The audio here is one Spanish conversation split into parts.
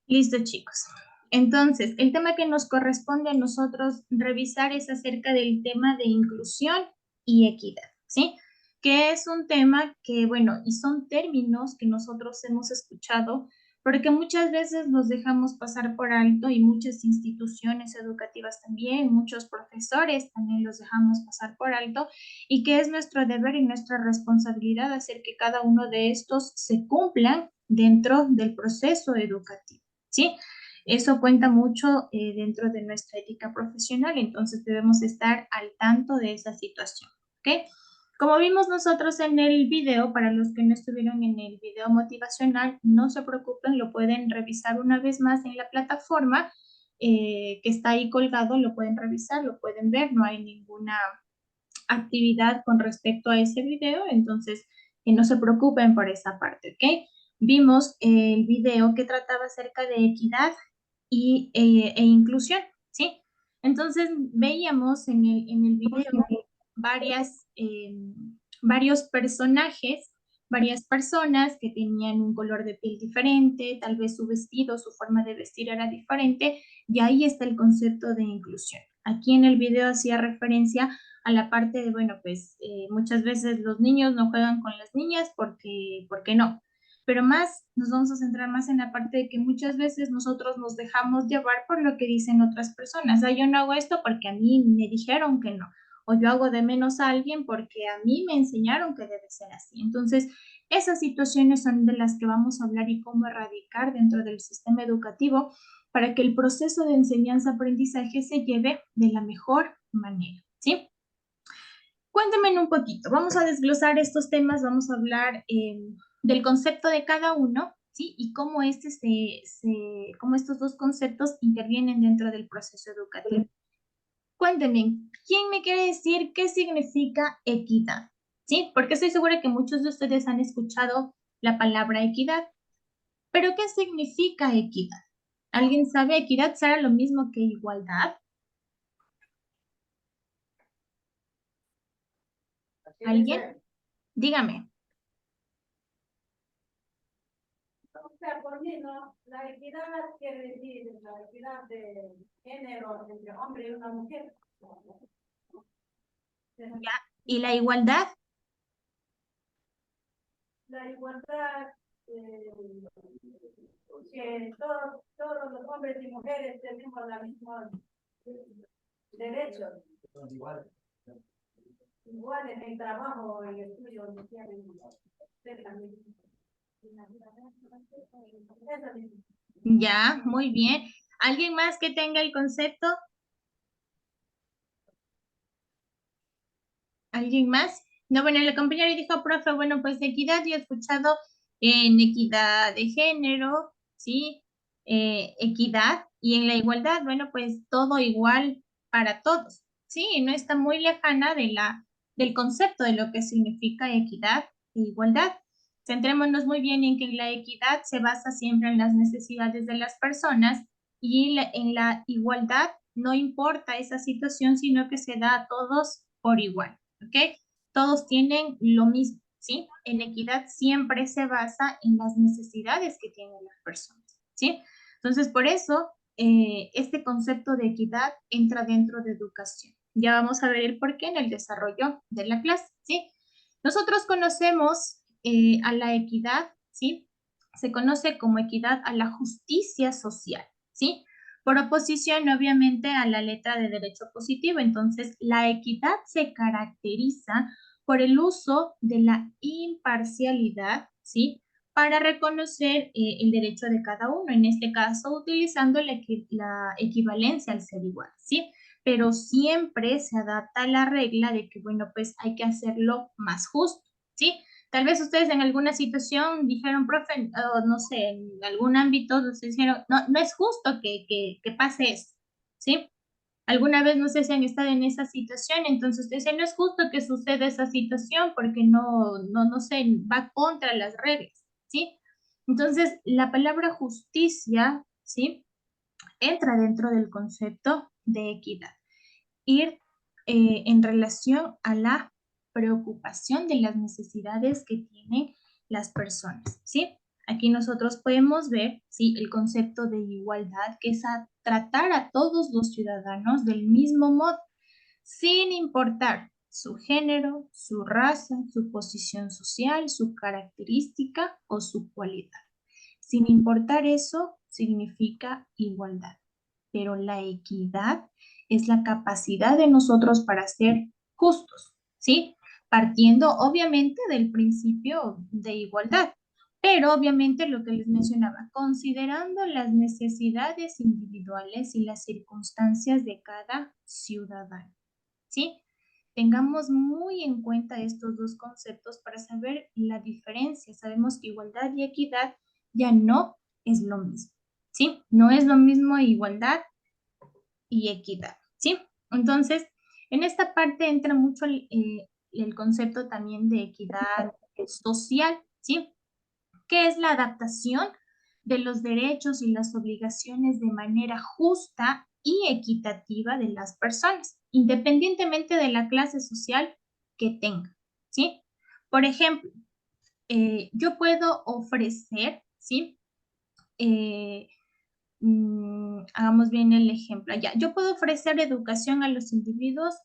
Listo, chicos. Entonces, el tema que nos corresponde a nosotros revisar es acerca del tema de inclusión y equidad, ¿sí? Que es un tema que, bueno, y son términos que nosotros hemos escuchado, porque muchas veces los dejamos pasar por alto y muchas instituciones educativas también, muchos profesores también los dejamos pasar por alto, y que es nuestro deber y nuestra responsabilidad hacer que cada uno de estos se cumplan dentro del proceso educativo. ¿Sí? Eso cuenta mucho dentro de nuestra ética profesional, entonces debemos estar al tanto de esa situación, ¿ok? Como vimos nosotros en el video, para los que no estuvieron en el video motivacional, no se preocupen, lo pueden revisar una vez más en la plataforma que está ahí colgado, lo pueden revisar, lo pueden ver, no hay ninguna actividad con respecto a ese video, entonces no se preocupen por esa parte, ¿ok? Vimos el video que trataba acerca de equidad e inclusión, ¿sí? Entonces veíamos en el video varias, varios personajes, varias personas que tenían un color de piel diferente, tal vez su vestido, su forma de vestir era diferente, y ahí está el concepto de inclusión. Aquí en el video hacía referencia a la parte de, bueno, pues muchas veces los niños no juegan con las niñas porque no, pero más nos vamos a centrar más en la parte de que muchas veces nosotros nos dejamos llevar por lo que dicen otras personas. Ah, yo no hago esto porque a mí me dijeron que no, o yo hago de menos a alguien porque a mí me enseñaron que debe ser así. Entonces, esas situaciones son de las que vamos a hablar y cómo erradicar dentro del sistema educativo para que el proceso de enseñanza-aprendizaje se lleve de la mejor manera, ¿sí? Cuéntame un poquito, vamos a desglosar estos temas, vamos a hablar del concepto de cada uno, ¿sí? Y cómo, cómo estos dos conceptos intervienen dentro del proceso educativo. Cuénteme, ¿quién me quiere decir qué significa equidad? ¿Sí? Porque estoy segura que muchos de ustedes han escuchado la palabra equidad, pero ¿qué significa equidad? ¿Alguien sabe? ¿Equidad será lo mismo que igualdad? ¿Alguien? Dígame. O sea, por mí, ¿no? La equidad quiere decir la equidad de género entre hombre y una mujer. ¿Ya? ¿Y la igualdad? La igualdad, eh, que todos los hombres y mujeres tenemos los mismos derechos. Igual en el trabajo, en el estudio, donde quieran. Ya, muy bien. ¿Alguien más que tenga el concepto? ¿Alguien más? No, bueno, el compañero dijo, profe, bueno, pues equidad, yo he escuchado en equidad de género, ¿sí? Equidad y en la igualdad, bueno, pues todo igual para todos, ¿sí? No está muy lejana del concepto de lo que significa equidad e igualdad. Centrémonos muy bien en que la equidad se basa siempre en las necesidades de las personas y en la igualdad no importa esa situación, sino que se da a todos por igual. ¿Ok? Todos tienen lo mismo, ¿sí? En equidad siempre se basa en las necesidades que tienen las personas, ¿sí? Entonces, por eso, este concepto de equidad entra dentro de educación. Ya vamos a ver el porqué en el desarrollo de la clase, ¿sí? Nosotros conocemos a la equidad, ¿sí? Se conoce como equidad a la justicia social, ¿sí? Por oposición, obviamente, a la letra de derecho positivo. Entonces, la equidad se caracteriza por el uso de la imparcialidad, ¿sí? Para reconocer el derecho de cada uno, en este caso, utilizando la equivalencia al ser igual, ¿sí? Pero siempre se adapta a la regla de que, bueno, pues hay que hacerlo más justo, ¿sí? Tal vez ustedes en alguna situación dijeron, profe, o no sé, en algún ámbito, ustedes dijeron, no, no es justo que pase eso, ¿sí? Alguna vez no sé si han estado en esa situación, entonces ustedes dicen, no es justo que suceda esa situación porque no sé, va contra las reglas, ¿sí? Entonces, la palabra justicia, ¿sí? Entra dentro del concepto de equidad. Ir en relación a la preocupación de las necesidades que tienen las personas, ¿sí? Aquí nosotros podemos ver, ¿sí?, el concepto de igualdad, que es a tratar a todos los ciudadanos del mismo modo, sin importar su género, su raza, su posición social, su característica o su cualidad. Sin importar eso, significa igualdad. Pero la equidad es la capacidad de nosotros para ser justos, ¿sí? Partiendo obviamente del principio de igualdad, pero obviamente lo que les mencionaba, considerando las necesidades individuales y las circunstancias de cada ciudadano, ¿sí? Tengamos muy en cuenta estos dos conceptos para saber la diferencia. Sabemos que igualdad y equidad ya no es lo mismo, ¿sí? No es lo mismo igualdad y equidad, ¿sí? Entonces, en esta parte entra mucho el concepto también de equidad social, ¿sí? Que es la adaptación de los derechos y las obligaciones de manera justa y equitativa de las personas, independientemente de la clase social que tengan, ¿sí? Por ejemplo, yo puedo ofrecer, ¿sí? Hagamos bien el ejemplo. Ya, yo puedo ofrecer educación a los individuos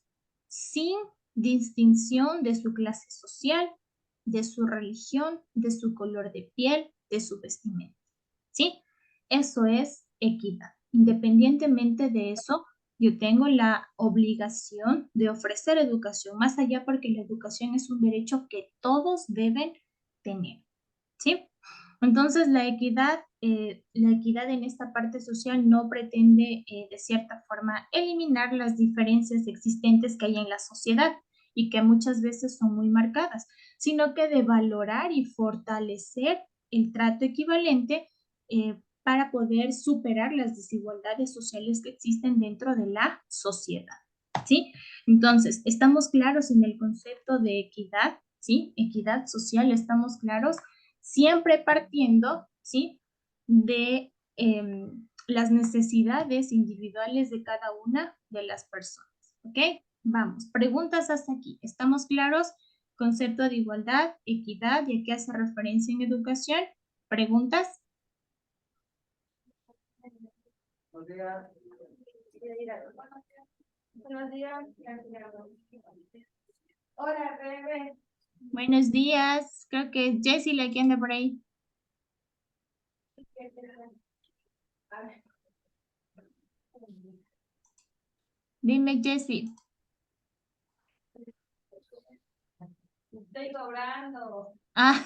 sin distinción de su clase social, de su religión, de su color de piel, de su vestimenta. ¿Sí? Eso es equidad. Independientemente de eso, yo tengo la obligación de ofrecer educación, más allá porque la educación es un derecho que todos deben tener. ¿Sí? Entonces, la equidad en esta parte social no pretende, de cierta forma, eliminar las diferencias existentes que hay en la sociedad y que muchas veces son muy marcadas, sino que de valorar y fortalecer el trato equivalente para poder superar las desigualdades sociales que existen dentro de la sociedad, ¿sí? Entonces, ¿estamos claros en el concepto de equidad? ¿Sí? Equidad social, ¿estamos claros? Siempre partiendo, ¿sí?, de las necesidades individuales de cada una de las personas, ¿ok? Vamos, preguntas hasta aquí. ¿Estamos claros? Concepto de igualdad, equidad, ¿y a qué hace referencia en educación? ¿Preguntas? Buenos días. Buenos días. Hola, Rebe. Buenos días. Creo que es Jessie la que anda por ahí. Dime, Jessie. Estoy cobrando. Ah,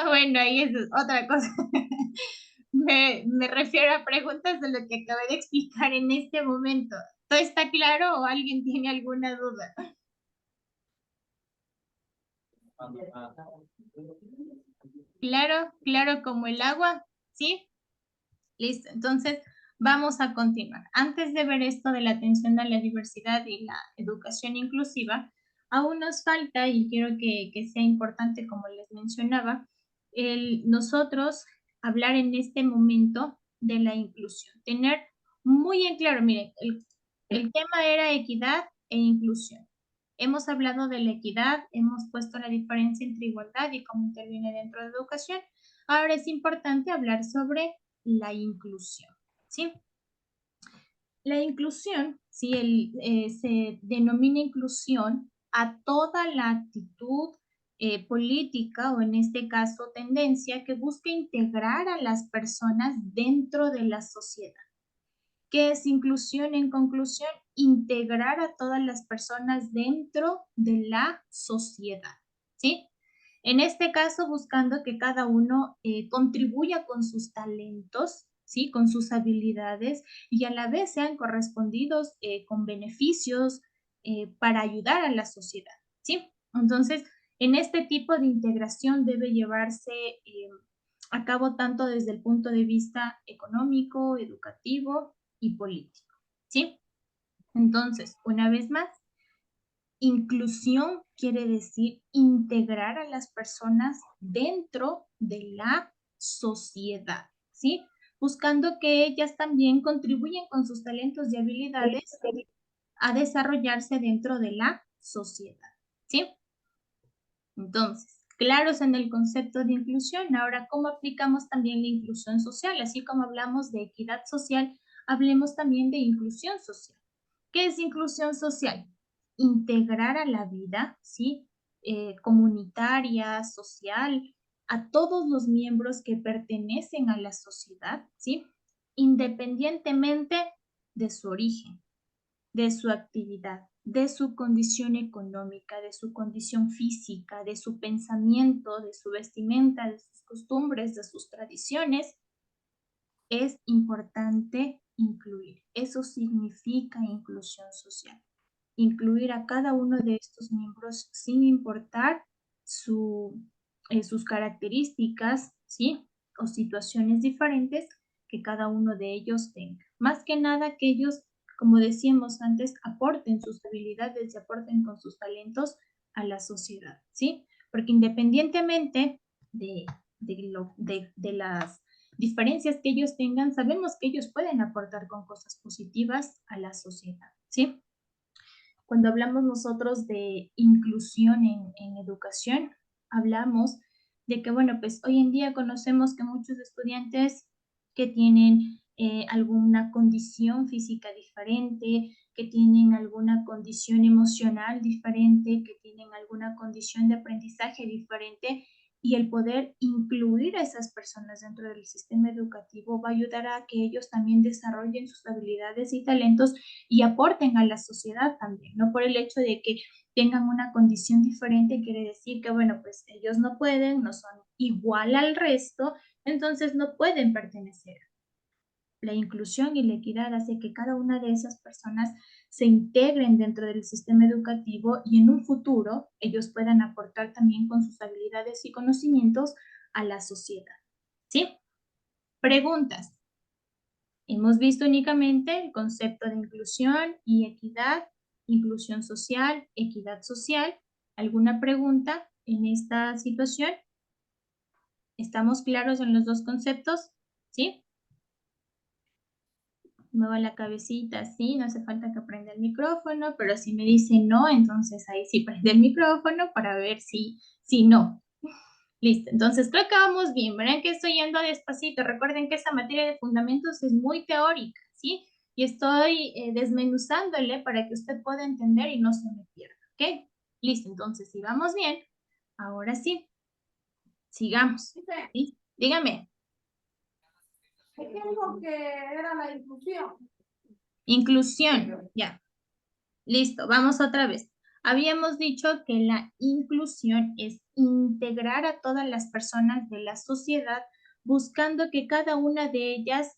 bueno, ahí es otra cosa. Me refiero a preguntas de lo que acabé de explicar en este momento. ¿Todo está claro o alguien tiene alguna duda? Claro, claro como el agua, ¿sí? Listo, entonces vamos a continuar. Antes de ver esto de la atención a la diversidad y la educación inclusiva, aún nos falta, y quiero que sea importante, como les mencionaba, nosotros hablar en este momento de la inclusión. Tener muy en claro, miren, el tema era equidad e inclusión. Hemos hablado de la equidad, hemos puesto la diferencia entre igualdad y cómo interviene dentro de educación. Ahora es importante hablar sobre la inclusión, ¿sí? La inclusión, ¿sí? Se denomina inclusión a toda la actitud política o en este caso tendencia que busca integrar a las personas dentro de la sociedad. ¿Qué es inclusión? En conclusión, integrar a todas las personas dentro de la sociedad, ¿sí? En este caso, buscando que cada uno contribuya con sus talentos, ¿sí? Con sus habilidades y a la vez sean correspondidos con beneficios para ayudar a la sociedad, ¿sí? Entonces, en este tipo de integración debe llevarse a cabo tanto desde el punto de vista económico, educativo y político, ¿sí? Entonces, una vez más, inclusión quiere decir integrar a las personas dentro de la sociedad, ¿sí? Buscando que ellas también contribuyan con sus talentos y habilidades a desarrollarse dentro de la sociedad, ¿sí? Entonces, claros en el concepto de inclusión. Ahora, ¿cómo aplicamos también la inclusión social? Así como hablamos de equidad social, hablemos también de inclusión social. ¿Qué es inclusión social? Integrar a la vida, ¿sí? Comunitaria, social, a todos los miembros que pertenecen a la sociedad, ¿sí? Independientemente de su origen, de su actividad, de su condición económica, de su condición física, de su pensamiento, de su vestimenta, de sus costumbres, de sus tradiciones, es importante incluir. Eso significa inclusión social. Incluir a cada uno de estos miembros sin importar sus características, ¿sí? O situaciones diferentes que cada uno de ellos tenga. Más que nada que ellos, como decíamos antes, aporten sus habilidades y aporten con sus talentos a la sociedad, ¿sí? Porque independientemente de las diferencias que ellos tengan, sabemos que ellos pueden aportar con cosas positivas a la sociedad, ¿sí? Cuando hablamos nosotros de inclusión en educación, hablamos de que, bueno, pues hoy en día conocemos que muchos estudiantes que tienen alguna condición física diferente, que tienen alguna condición emocional diferente, que tienen alguna condición de aprendizaje diferente, y el poder incluir a esas personas dentro del sistema educativo va a ayudar a que ellos también desarrollen sus habilidades y talentos y aporten a la sociedad también, no por el hecho de que tengan una condición diferente, quiere decir que, bueno, pues ellos no pueden, no son igual al resto, entonces no pueden pertenecer. La inclusión y la equidad hace que cada una de esas personas se integren dentro del sistema educativo y en un futuro ellos puedan aportar también con sus habilidades y conocimientos a la sociedad. ¿Sí? Preguntas. Hemos visto únicamente el concepto de inclusión y equidad, inclusión social, equidad social. ¿Alguna pregunta en esta situación? ¿Estamos claros en los dos conceptos? ¿Sí? Muevo la cabecita, sí, no hace falta que prenda el micrófono, pero si me dice no, entonces ahí sí prende el micrófono para ver si no. Listo, entonces creo que vamos bien, verán que estoy yendo despacito. Recuerden que esta materia de fundamentos es muy teórica, ¿sí? Y estoy desmenuzándole para que usted pueda entender y no se me pierda, ¿ok? Listo, entonces si vamos bien, ahora sí, sigamos. ¿Sí? Dígame. ¿Qué dijo que era la inclusión? Inclusión, ya. Listo, vamos otra vez. Habíamos dicho que la inclusión es integrar a todas las personas de la sociedad buscando que cada una de ellas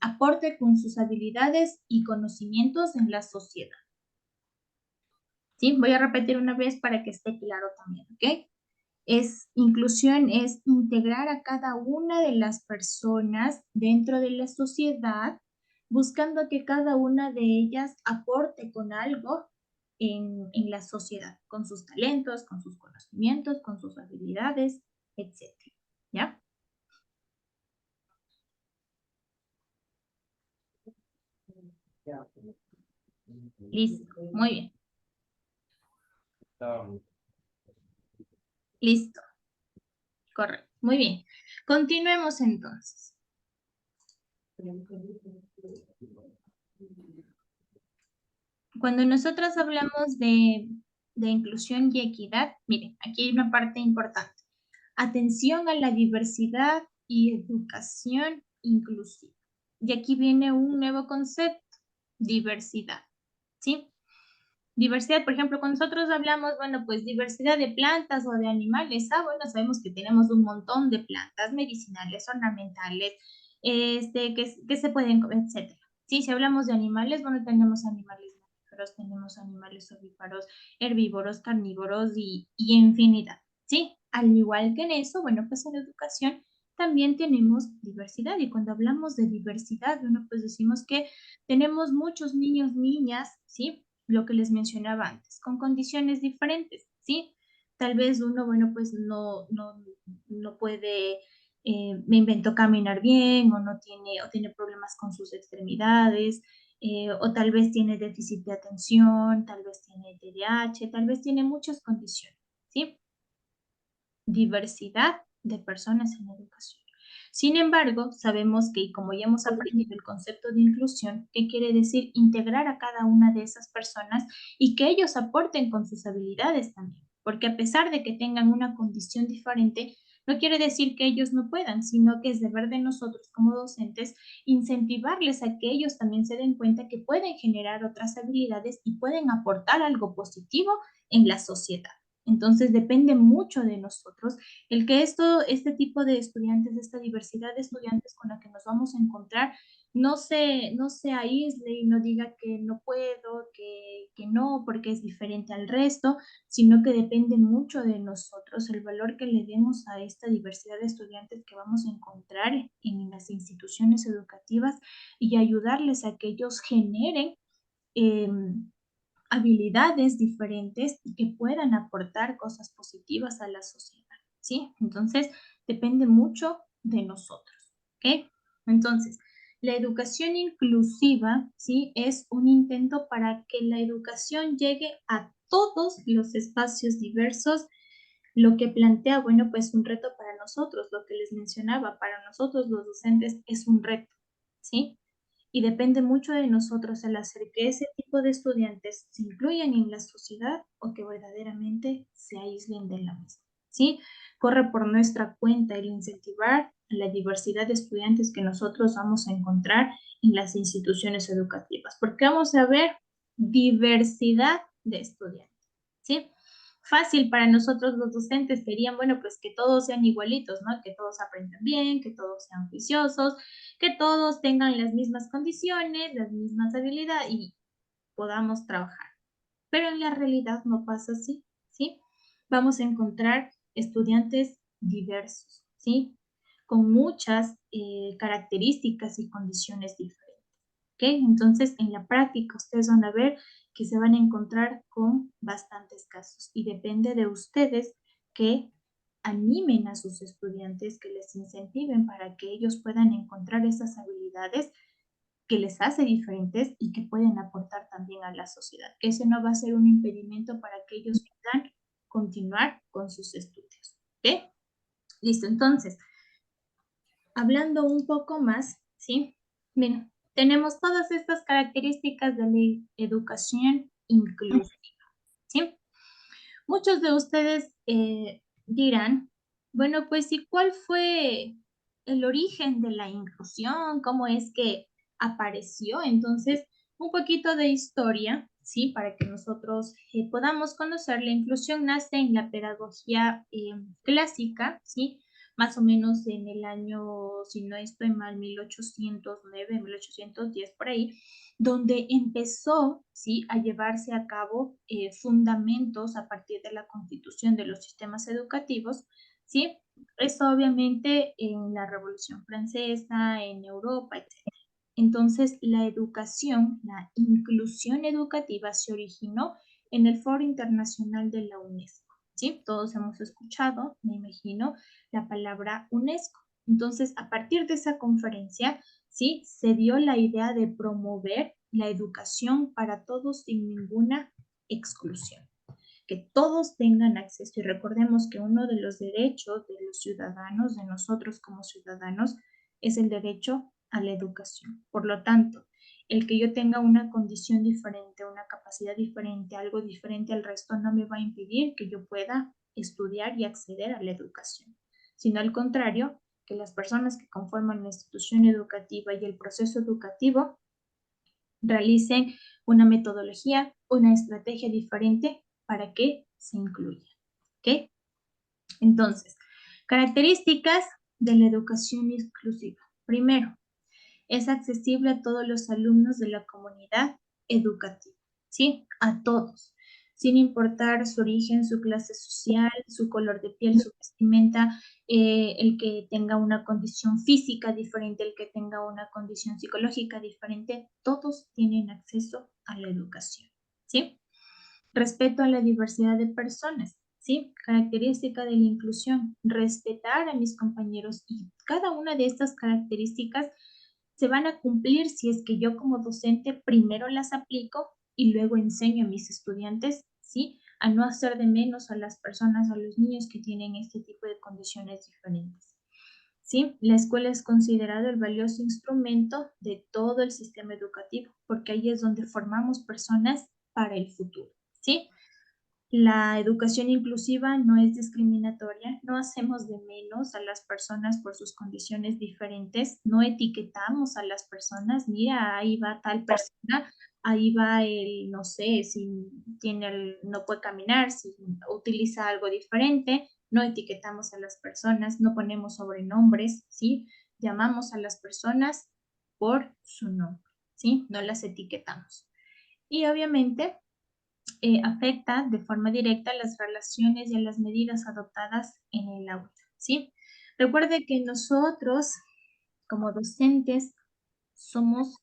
aporte con sus habilidades y conocimientos en la sociedad. ¿Sí? Voy a repetir una vez para que esté claro también, ¿ok? Inclusión es integrar a cada una de las personas dentro de la sociedad, buscando que cada una de ellas aporte con algo en la sociedad, con sus talentos, con sus conocimientos, con sus habilidades, etcétera. ¿Ya? Listo, muy bien. Listo, correcto, muy bien. Continuemos entonces. Cuando nosotros hablamos de inclusión y equidad, miren, aquí hay una parte importante. Atención a la diversidad y educación inclusiva. Y aquí viene un nuevo concepto, diversidad, ¿sí? Diversidad, por ejemplo, cuando nosotros hablamos, bueno, pues diversidad de plantas o de animales, bueno, sabemos que tenemos un montón de plantas medicinales, ornamentales, que se pueden comer, etcétera. Sí, si hablamos de animales, bueno, tenemos animales mamíferos, tenemos animales ovíparos, herbívoros, carnívoros y infinidad, ¿sí? Al igual que en eso, bueno, pues en educación también tenemos diversidad y cuando hablamos de diversidad, bueno, pues decimos que tenemos muchos niños, niñas, ¿sí? Lo que les mencionaba antes, con condiciones diferentes, ¿sí? Tal vez uno, bueno, pues no puede, me inventó caminar bien o tiene problemas con sus extremidades, o tal vez tiene déficit de atención, tal vez tiene TDAH, tal vez tiene muchas condiciones, ¿sí? diversidad de personas en la educación. Sin embargo, sabemos que, y como ya hemos aprendido el concepto de inclusión, ¿qué quiere decir? Integrar a cada una de esas personas y que ellos aporten con sus habilidades también, porque a pesar de que tengan una condición diferente, no quiere decir que ellos no puedan, sino que es deber de nosotros como docentes incentivarles a que ellos también se den cuenta que pueden generar otras habilidades y pueden aportar algo positivo en la sociedad. Entonces depende mucho de nosotros el que este tipo de estudiantes, esta diversidad de estudiantes con la que nos vamos a encontrar, no se aísle y no diga que no puedo, que no, porque es diferente al resto, sino que depende mucho de nosotros el valor que le demos a esta diversidad de estudiantes que vamos a encontrar en las instituciones educativas y ayudarles a que ellos generen habilidades diferentes y que puedan aportar cosas positivas a la sociedad, ¿sí? Entonces, depende mucho de nosotros, ¿ok? Entonces, la educación inclusiva, ¿sí? Es un intento para que la educación llegue a todos los espacios diversos, lo que plantea, bueno, pues un reto para nosotros, lo que les mencionaba, para nosotros los docentes es un reto, ¿sí? Y depende mucho de nosotros el hacer que ese tipo de estudiantes se incluyan en la sociedad o que verdaderamente se aíslen de la misma, ¿sí? Corre por nuestra cuenta el incentivar a la diversidad de estudiantes que nosotros vamos a encontrar en las instituciones educativas, porque vamos a ver diversidad de estudiantes, ¿sí? Fácil para nosotros los docentes serían, bueno, pues que todos sean igualitos, ¿no? Que todos aprendan bien, que todos sean juiciosos, que todos tengan las mismas condiciones, las mismas habilidades y podamos trabajar. Pero en la realidad no pasa así, ¿sí? Vamos a encontrar estudiantes diversos, ¿sí? Con muchas características y condiciones diferentes. ¿Ok? Entonces, en la práctica, ustedes van a ver que se van a encontrar con bastantes casos y depende de ustedes que animen a sus estudiantes, que les incentiven para que ellos puedan encontrar esas habilidades que les hace diferentes y que pueden aportar también a la sociedad. Que ese no va a ser un impedimento para que ellos puedan continuar con sus estudios. ¿Ok? Listo, entonces, hablando un poco más, ¿sí? Mira, tenemos todas estas características de la educación inclusiva, ¿sí? Muchos de ustedes dirán, bueno, pues, ¿y cuál fue el origen de la inclusión? ¿Cómo es que apareció? Entonces, un poquito de historia, ¿sí? Para que nosotros podamos conocer, la inclusión nace en la pedagogía clásica, ¿sí? Más o menos en el año, si no estoy mal, 1809, 1810, por ahí, donde empezó, ¿sí? A llevarse a cabo fundamentos a partir de la constitución de los sistemas educativos, ¿sí? Eso obviamente en la Revolución Francesa, en Europa, etc. Entonces, la educación, la inclusión educativa se originó en el Foro Internacional de la UNESCO, ¿sí? Todos hemos escuchado, me imagino, la palabra UNESCO. Entonces, a partir de esa conferencia, ¿sí? Se dio la idea de promover la educación para todos sin ninguna exclusión, que todos tengan acceso. Y recordemos que uno de los derechos de los ciudadanos, de nosotros como ciudadanos, es el derecho a la educación. Por lo tanto, el que yo tenga una condición diferente, una capacidad diferente, algo diferente al resto, no me va a impedir que yo pueda estudiar y acceder a la educación, sino al contrario, que las personas que conforman la institución educativa y el proceso educativo realicen una metodología, una estrategia diferente para que se incluya. ¿Ok? Entonces, características de la educación inclusiva. Primero, es accesible a todos los alumnos de la comunidad educativa, ¿sí? A todos, sin importar su origen, su clase social, su color de piel, su vestimenta, el que tenga una condición física diferente, el que tenga una condición psicológica diferente, todos tienen acceso a la educación, ¿sí? Respeto a la diversidad de personas, ¿sí? Característica de la inclusión, respetar a mis compañeros y cada una de estas características se van a cumplir si es que yo como docente primero las aplico y luego enseño a mis estudiantes, ¿sí? a no hacer de menos a las personas, a los niños que tienen este tipo de condiciones diferentes. ¿Sí? La escuela es considerado el valioso instrumento de todo el sistema educativo, porque ahí es donde formamos personas para el futuro, ¿sí? La educación inclusiva no es discriminatoria, no hacemos de menos a las personas por sus condiciones diferentes, no etiquetamos a las personas, mira, ahí va tal persona, ahí va el, no sé, si tiene no puede caminar, si utiliza algo diferente, no etiquetamos a las personas, no ponemos sobrenombres, ¿sí? Llamamos a las personas por su nombre, ¿sí? No las etiquetamos. Y obviamente afecta de forma directa las relaciones y a las medidas adoptadas en el aula, ¿sí? Recuerde que nosotros, como docentes, somos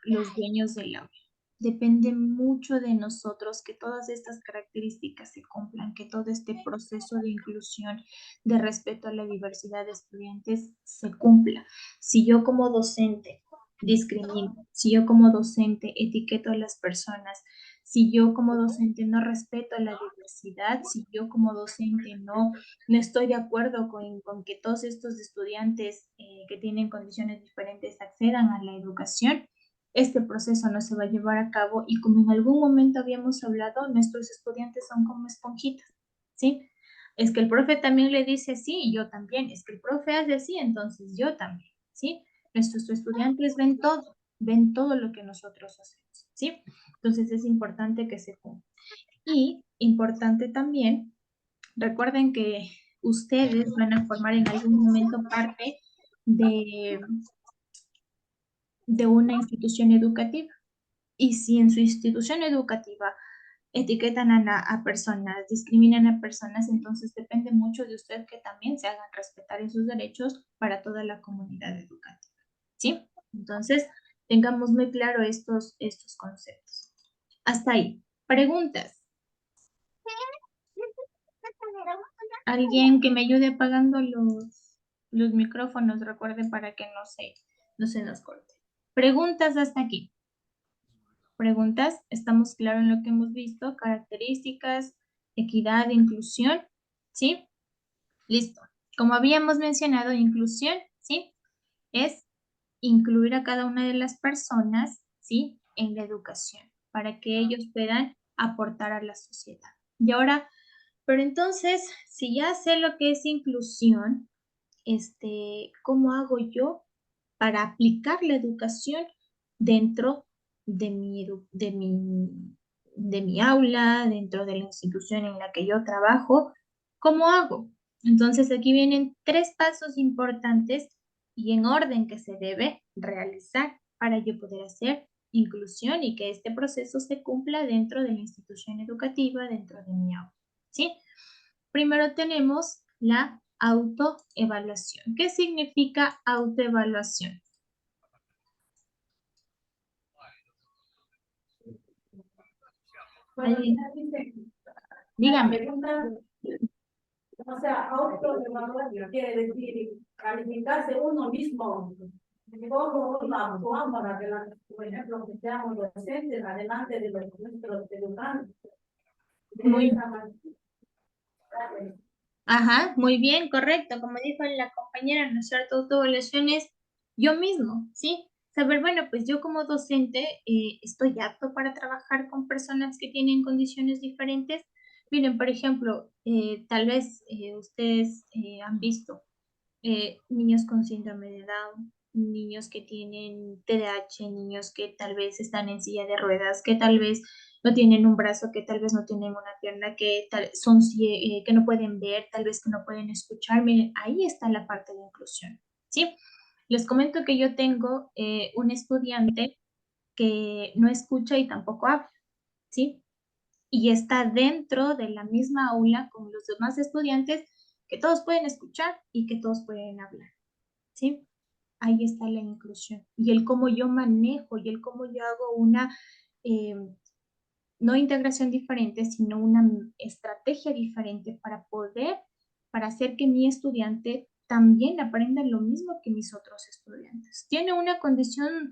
los dueños del aula. Depende mucho de nosotros que todas estas características se cumplan, que todo este proceso de inclusión, de respeto a la diversidad de estudiantes se cumpla. Si yo como docente discrimino, si yo como docente etiqueto a las personas, si yo como docente no respeto la diversidad, si yo como docente no estoy de acuerdo con que todos estos estudiantes que tienen condiciones diferentes accedan a la educación, este proceso no se va a llevar a cabo y como en algún momento habíamos hablado, nuestros estudiantes son como esponjitas, ¿sí? Es que el profe también le dice así y yo también, es que el profe hace así, entonces yo también, ¿sí? Nuestros estudiantes ven todo lo que nosotros hacemos, ¿sí? Entonces es importante que se cumpla. Y importante también, recuerden que ustedes van a formar en algún momento parte de, de una institución educativa. Y si en su institución educativa etiquetan a personas, discriminan a personas, entonces depende mucho de usted que también se hagan respetar esos derechos para toda la comunidad educativa, ¿sí? Entonces, tengamos muy claro estos conceptos. Hasta ahí. Preguntas. Alguien que me ayude apagando los micrófonos, recuerde, para que no se nos corte. Preguntas hasta aquí. Preguntas, ¿estamos claros en lo que hemos visto? Características, equidad, inclusión, ¿sí? Listo. Como habíamos mencionado, inclusión, ¿sí? Es incluir a cada una de las personas, ¿sí? En la educación, para que ellos puedan aportar a la sociedad. Y ahora, pero entonces, si ya sé lo que es inclusión, ¿cómo hago yo para aplicar la educación dentro de mi aula, dentro de la institución en la que yo trabajo? ¿Cómo hago? Entonces aquí vienen 3 pasos importantes y en orden que se debe realizar para yo poder hacer inclusión y que este proceso se cumpla dentro de la institución educativa, dentro de mi aula, ¿sí? Primero tenemos la autoevaluación. ¿Qué significa autoevaluación? Bueno, ¿Alguien? dice, la Dígame. pregunta, o sea, autoevaluación quiere decir calificarse uno mismo. ¿Cómo vamos para que, por ejemplo, que seamos docentes adelante de los nuestros educantes? De Muy, esa manera. ajá, muy bien, correcto. Como dijo la compañera, ¿no es cierto? Autoevaluación es yo mismo, ¿sí? Saber, bueno, pues yo como docente estoy apto para trabajar con personas que tienen condiciones diferentes. Miren, por ejemplo, tal vez ustedes han visto niños con síndrome de Down, niños que tienen TDAH, niños que tal vez están en silla de ruedas, que tal vez no tienen un brazo, que tal vez no tienen una pierna, que no pueden ver, tal vez que no pueden escuchar. Miren, ahí está la parte de inclusión, ¿sí? Les comento que yo tengo un estudiante que no escucha y tampoco habla, ¿sí? Y está dentro de la misma aula con los demás estudiantes que todos pueden escuchar y que todos pueden hablar. ¿Sí? Ahí está la inclusión. Y el cómo yo manejo y el cómo yo hago una, eh, no integración diferente, sino una estrategia diferente para hacer que mi estudiante también aprenda lo mismo que mis otros estudiantes. ¿Tiene una condición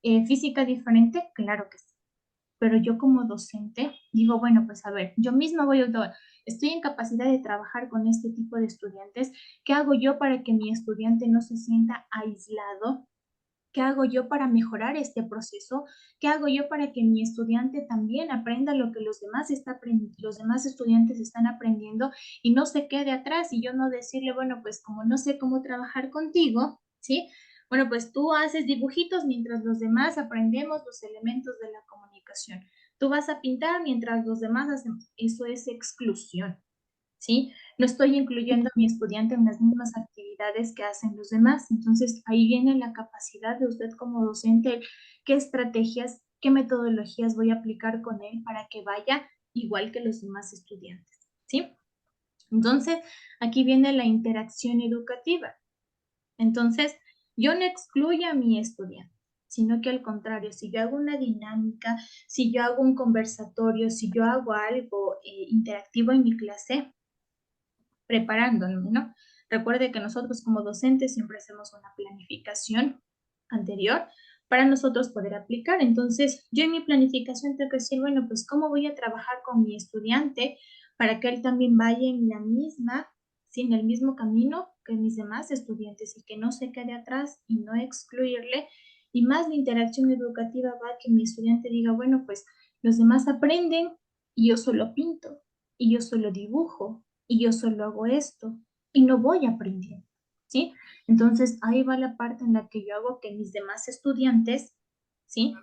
física diferente? Claro que sí. pero yo como docente digo, bueno, pues a ver, yo misma estoy en capacidad de trabajar con este tipo de estudiantes. ¿Qué hago yo para que mi estudiante no se sienta aislado? ¿Qué hago yo para mejorar este proceso? ¿Qué hago yo para que mi estudiante también aprenda lo que los demás estudiantes están aprendiendo y no se quede atrás? Y yo no decirle, bueno, pues como no sé cómo trabajar contigo, ¿sí? Bueno, pues tú haces dibujitos mientras los demás aprendemos los elementos de la comunicación. Tú vas a pintar mientras los demás hacen. Eso es exclusión. ¿Sí? No estoy incluyendo a mi estudiante en las mismas actividades que hacen los demás. Entonces, ahí viene la capacidad de usted como docente, qué estrategias, qué metodologías voy a aplicar con él para que vaya igual que los demás estudiantes, ¿sí? Entonces, aquí viene la interacción educativa. Entonces, yo no excluyo a mi estudiante, sino que al contrario, si yo hago una dinámica, si yo hago un conversatorio, si yo hago algo interactivo en mi clase, preparándolo, ¿no? Recuerde que nosotros como docentes siempre hacemos una planificación anterior para nosotros poder aplicar. Entonces, yo en mi planificación tengo que decir, bueno, pues cómo voy a trabajar con mi estudiante para que él también vaya en la misma, sí, en el mismo camino que mis demás estudiantes y que no se quede atrás y no excluirle. Y más la interacción educativa va a que mi estudiante diga, bueno, pues los demás aprenden y yo solo pinto y yo solo dibujo y yo solo hago esto y no voy aprendiendo, ¿sí? Entonces ahí va la parte en la que yo hago que mis demás estudiantes, ¿sí?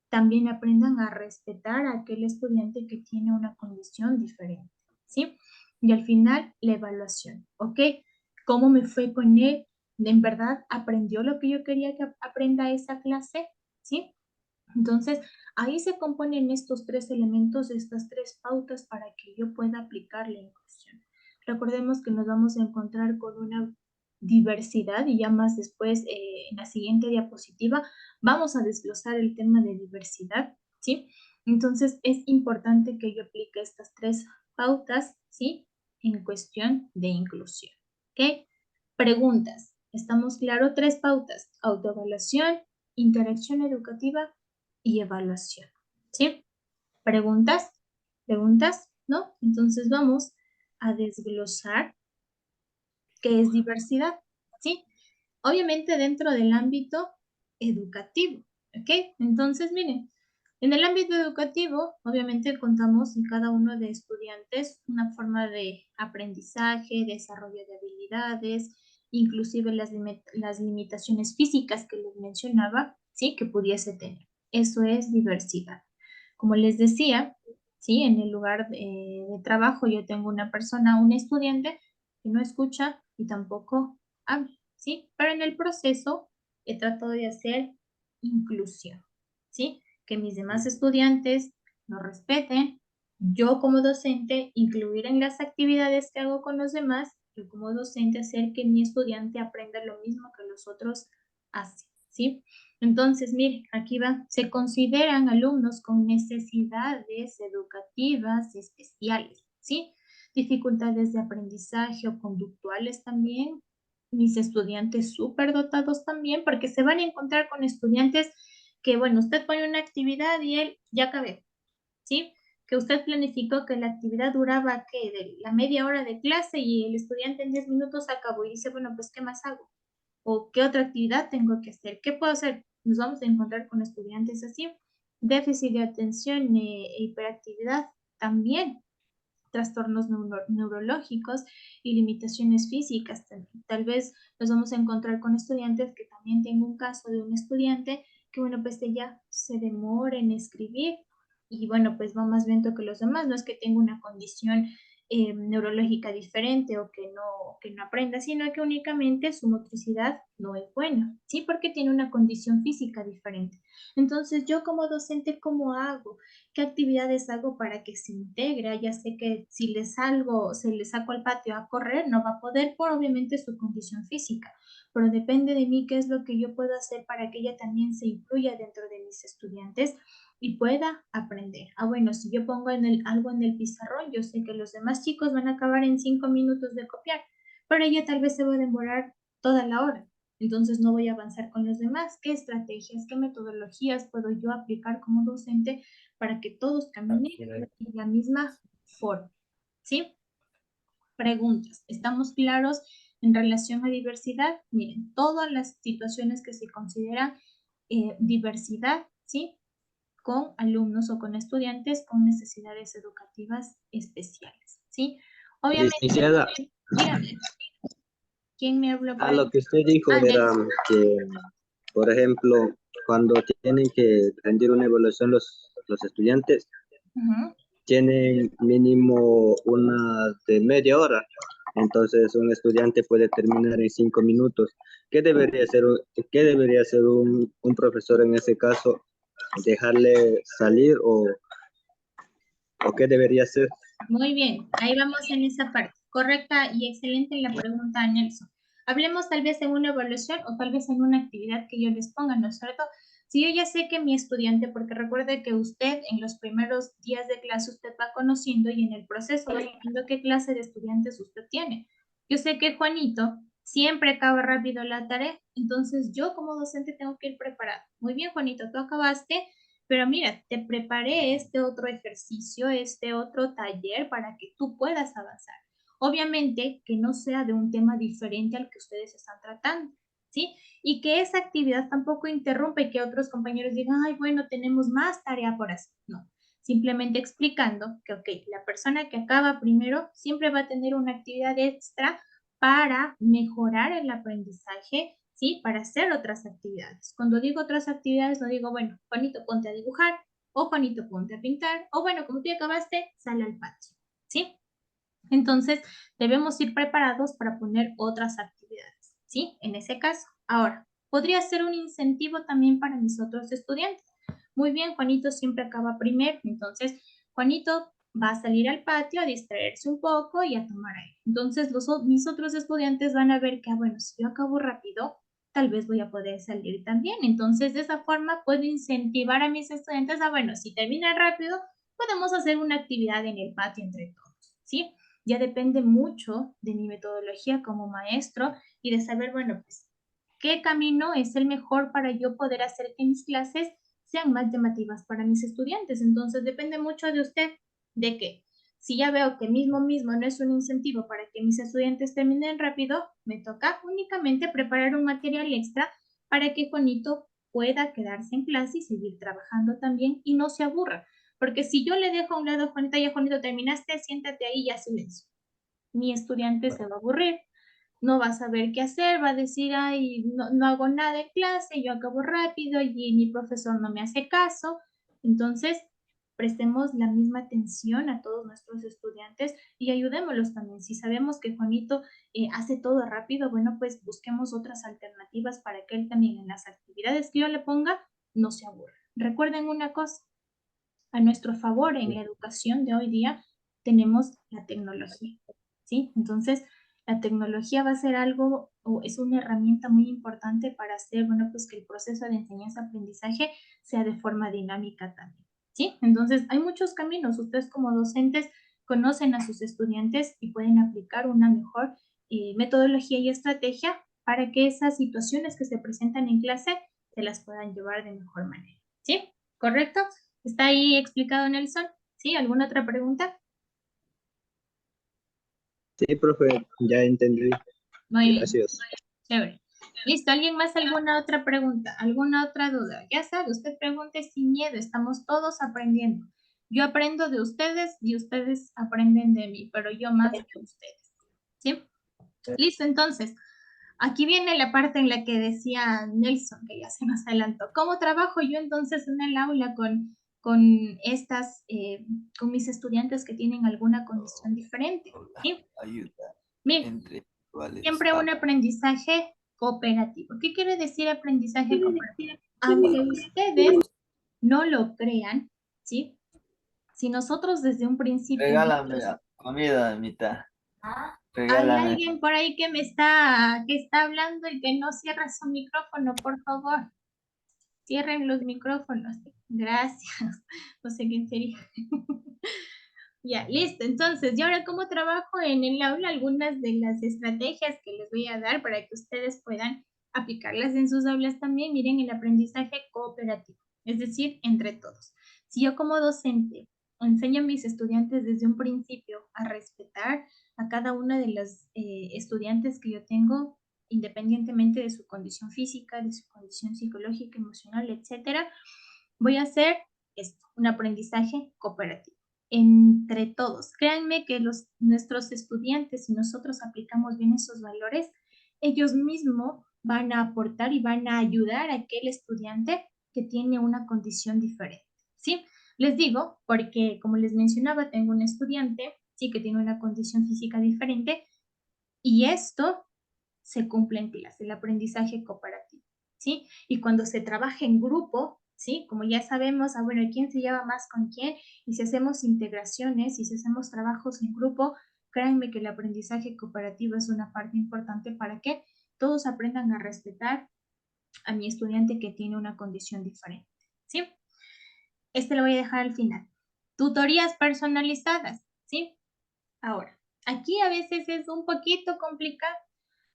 También aprendan a respetar a aquel estudiante que tiene una condición diferente, ¿sí? Y al final, la evaluación, ¿ok? ¿Cómo me fue con él? ¿En verdad aprendió lo que yo quería que aprenda esa clase? ¿Sí? Entonces, ahí se componen estos tres elementos, estas tres pautas para que yo pueda aplicar la inclusión. Recordemos que nos vamos a encontrar con una diversidad y ya más después en la siguiente diapositiva vamos a desglosar el tema de diversidad, ¿sí? Entonces, es importante que yo aplique estas tres pautas, ¿sí? En cuestión de inclusión, ¿ok? Preguntas. ¿Estamos claros? Tres pautas. Autoevaluación, interacción educativa y evaluación. ¿Sí? ¿Preguntas? ¿Preguntas? ¿No? Entonces vamos a desglosar qué es diversidad. ¿Sí? Obviamente dentro del ámbito educativo. ¿Ok? Entonces, miren, en el ámbito educativo, obviamente contamos en cada uno de estudiantes una forma de aprendizaje, desarrollo de habilidades, inclusive las limitaciones físicas que les mencionaba, ¿sí? Que pudiese tener. Eso es diversidad. Como les decía, ¿sí? En el lugar de trabajo yo tengo una persona, un estudiante que no escucha y tampoco habla, ¿sí? Pero en el proceso he tratado de hacer inclusión, ¿sí? Que mis demás estudiantes lo respeten, yo como docente incluir en las actividades que hago con los demás, yo como docente hacer que mi estudiante aprenda lo mismo que los otros hacen, ¿sí? Entonces, mire, aquí va, se consideran alumnos con necesidades educativas especiales, ¿sí? Dificultades de aprendizaje o conductuales también, mis estudiantes súper dotados también, porque se van a encontrar con estudiantes que, bueno, usted pone una actividad y él ya acabé, ¿sí? Que usted planificó que la actividad duraba, ¿qué? De la media hora de clase y el estudiante en 10 minutos acabó y dice, bueno, pues, ¿qué más hago? ¿O qué otra actividad tengo que hacer? ¿Qué puedo hacer? Nos vamos a encontrar con estudiantes así. Déficit de atención e hiperactividad también trastornos neurológicos y limitaciones físicas. Tal vez nos vamos a encontrar con estudiantes que también tengo un caso de un estudiante que, bueno, pues ella se demora en escribir y, bueno, pues va más lento que los demás. No es que tenga una condición neurológica diferente o que no aprenda, sino que únicamente su motricidad no es buena, ¿sí? Porque tiene una condición física diferente. Entonces, yo como docente, ¿cómo hago? ¿Qué actividades hago para que se integre? Ya sé que si le salgo, se le saco al patio a correr, no va a poder por obviamente su condición física, pero depende de mí qué es lo que yo puedo hacer para que ella también se incluya dentro de mis estudiantes y pueda aprender. Ah, bueno, si yo pongo algo en el pizarrón, yo sé que los demás chicos van a acabar en 5 minutos de copiar, pero ella tal vez se va a demorar toda la hora. Entonces no voy a avanzar con los demás. ¿Qué estrategias, qué metodologías puedo yo aplicar como docente para que todos caminen en la misma forma, ¿sí? Preguntas. ¿Estamos claros en relación a diversidad? Miren, todas las situaciones que se consideran diversidad, ¿sí? Con alumnos o con estudiantes con necesidades educativas especiales, ¿sí? Obviamente, Licenciada, dígame, ¿quién me habló por lo ahí? que usted dijo Ah, era Nelson. que, por ejemplo, cuando tienen que rendir una evaluación los estudiantes, Ujú. tienen mínimo una de media hora. Entonces, un estudiante puede terminar en 5 minutos. ¿Qué debería hacer, qué debería hacer un profesor en ese caso? ¿Dejarle salir o qué debería hacer? Muy bien, ahí vamos en esa parte. Correcta y excelente la pregunta, Nelson. Hablemos tal vez en una evaluación o tal vez en una actividad que yo les ponga, ¿no es cierto? Si yo ya sé que mi estudiante, porque recuerde que usted en los primeros días de clase usted va conociendo y en el proceso va viendo qué clase de estudiantes usted tiene. Yo sé que Juanito siempre acaba rápido la tarea, entonces yo como docente tengo que ir preparado. Muy bien, Juanito, tú acabaste, pero mira, te preparé este otro ejercicio, este otro taller para que tú puedas avanzar. Obviamente que no sea de un tema diferente al que ustedes están tratando, ¿sí? Y que esa actividad tampoco interrumpe que otros compañeros digan, ay, bueno, tenemos más tarea por hacer. No, simplemente explicando que, ok, la persona que acaba primero siempre va a tener una actividad extra para mejorar el aprendizaje, ¿sí? Para hacer otras actividades. Cuando digo otras actividades, no digo, bueno, Juanito, ponte a dibujar, o Juanito, ponte a pintar, o bueno, como tú ya acabaste, sale al patio, ¿sí? Entonces, debemos ir preparados para poner otras actividades, ¿sí? En ese caso. Ahora, podría ser un incentivo también para mis otros estudiantes. Muy bien, Juanito siempre acaba primero, entonces Juanito va a salir al patio a distraerse un poco y a tomar aire. Entonces, mis otros estudiantes van a ver que, bueno, si yo acabo rápido, tal vez voy a poder salir también. Entonces, de esa forma puedo incentivar a mis estudiantes a, bueno, si terminan rápido, podemos hacer una actividad en el patio entre todos, ¿sí? Ya depende mucho de mi metodología como maestro y de saber, bueno, pues, qué camino es el mejor para yo poder hacer que mis clases sean más llamativas para mis estudiantes. Entonces, depende mucho de usted, de que si ya veo que mismo no es un incentivo para que mis estudiantes terminen rápido, me toca únicamente preparar un material extra para que Juanito pueda quedarse en clase y seguir trabajando también y no se aburra. Porque si yo le dejo a un lado a Juanita, ya Juanito terminaste, siéntate ahí y ya silencio. Mi estudiante se va a aburrir, no va a saber qué hacer, va a decir, ay, no hago nada en clase, yo acabo rápido y mi profesor no me hace caso. Entonces, prestemos la misma atención a todos nuestros estudiantes y ayudémoslos también. Si sabemos que Juanito hace todo rápido, bueno, pues busquemos otras alternativas para que él también en las actividades que yo le ponga no se aburra. Recuerden una cosa, a nuestro favor en la educación de hoy día tenemos la tecnología, ¿sí? Entonces, la tecnología va a ser algo o es una herramienta muy importante para hacer, bueno, pues que el proceso de enseñanza-aprendizaje sea de forma dinámica también, ¿sí? Entonces, hay muchos caminos. Ustedes como docentes conocen a sus estudiantes y pueden aplicar una mejor metodología y estrategia para que esas situaciones que se presentan en clase se las puedan llevar de mejor manera, ¿sí? ¿Correcto? ¿Está ahí explicado, Nelson? ¿Sí? ¿Alguna otra pregunta? Sí, profe, ya entendí. Muy bien, Gracias. chévere. Listo, ¿alguien más alguna otra pregunta? ¿Alguna otra duda? Ya sabe, usted pregunte sin miedo, estamos todos aprendiendo. Yo aprendo de ustedes y ustedes aprenden de mí, pero yo más que ustedes. ¿Sí? Listo, entonces, aquí viene la parte en la que decía Nelson, que ya se nos adelantó. ¿Cómo trabajo yo entonces en el aula con con mis estudiantes que tienen alguna condición diferente? ¿Sí? Ayuda Bien, entre iguales. siempre un aprendizaje cooperativo. ¿Qué quiere decir aprendizaje cooperativo? Aunque ustedes no lo crean, ¿sí? Si nosotros desde un principio Regálame la comida, mitad. hay Regálame. alguien por ahí que está hablando y que no cierra su micrófono, por favor. Cierren los micrófonos. Gracias. No sé quién sería. Ya, listo. Entonces, ¿y ahora cómo trabajo en el aula? Algunas de las estrategias que les voy a dar para que ustedes puedan aplicarlas en sus aulas también. Miren, el aprendizaje cooperativo, es decir, entre todos. Si yo como docente enseño a mis estudiantes desde un principio a respetar a cada una de las estudiantes que yo tengo, independientemente de su condición física, de su condición psicológica, emocional, etcétera, voy a hacer esto, un aprendizaje cooperativo entre todos. Créanme que nuestros estudiantes, si nosotros aplicamos bien esos valores, ellos mismos van a aportar y van a ayudar a aquel estudiante que tiene una condición diferente, ¿sí? Les digo, porque como les mencionaba, tengo un estudiante, sí, que tiene una condición física diferente, y esto se cumple en clase, el aprendizaje cooperativo, ¿sí? Y cuando se trabaja en grupo, ¿sí? Como ya sabemos, bueno, quién se lleva más con quién, y si hacemos integraciones, y si hacemos trabajos en grupo, créanme que el aprendizaje cooperativo es una parte importante para que todos aprendan a respetar a mi estudiante que tiene una condición diferente, ¿sí? Este lo voy a dejar al final. Tutorías personalizadas, ¿sí? Ahora, aquí a veces es un poquito complicado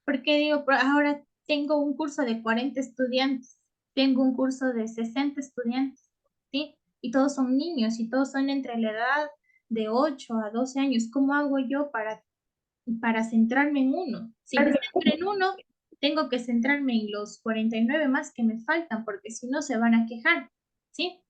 porque digo, ahora tengo un curso de 40 estudiantes, tengo un curso de 60 estudiantes, ¿sí? Y todos son niños y todos son entre la edad de 8 a 12 años. ¿Cómo hago yo para centrarme en uno? Si me centro en uno, tengo que centrarme en los 49 más que me faltan, porque si no se van a quejar, ¿sí?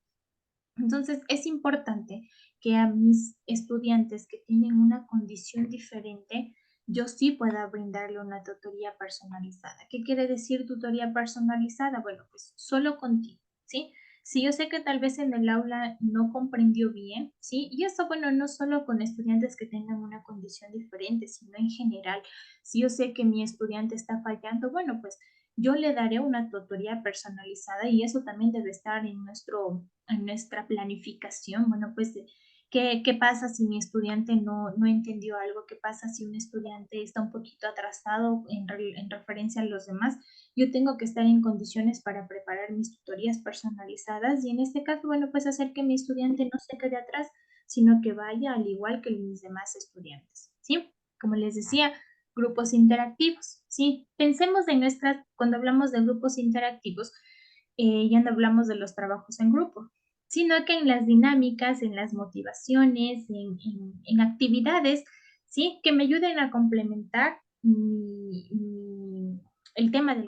Entonces, es importante que a mis estudiantes que tienen una condición diferente, yo sí pueda brindarle una tutoría personalizada. ¿Qué quiere decir tutoría personalizada? Bueno, pues solo contigo, ¿sí? Si yo sé que tal vez en el aula no comprendió bien, ¿sí? Y eso, bueno, no solo con estudiantes que tengan una condición diferente, sino en general. Si yo sé que mi estudiante está fallando, bueno, pues yo le daré una tutoría personalizada y eso también debe estar en nuestra planificación. Bueno, pues, ¿qué pasa si mi estudiante no entendió algo? ¿Qué pasa si un estudiante está un poquito atrasado en referencia a los demás? Yo tengo que estar en condiciones para preparar mis tutorías personalizadas y en este caso, bueno, pues hacer que mi estudiante no se quede atrás, sino que vaya al igual que mis demás estudiantes, ¿sí? Como les decía, grupos interactivos, ¿sí? Pensemos en cuando hablamos de grupos interactivos, ya no hablamos de los trabajos en grupo, sino que en las dinámicas, en las motivaciones, en actividades, ¿sí? Que me ayuden a complementar el tema del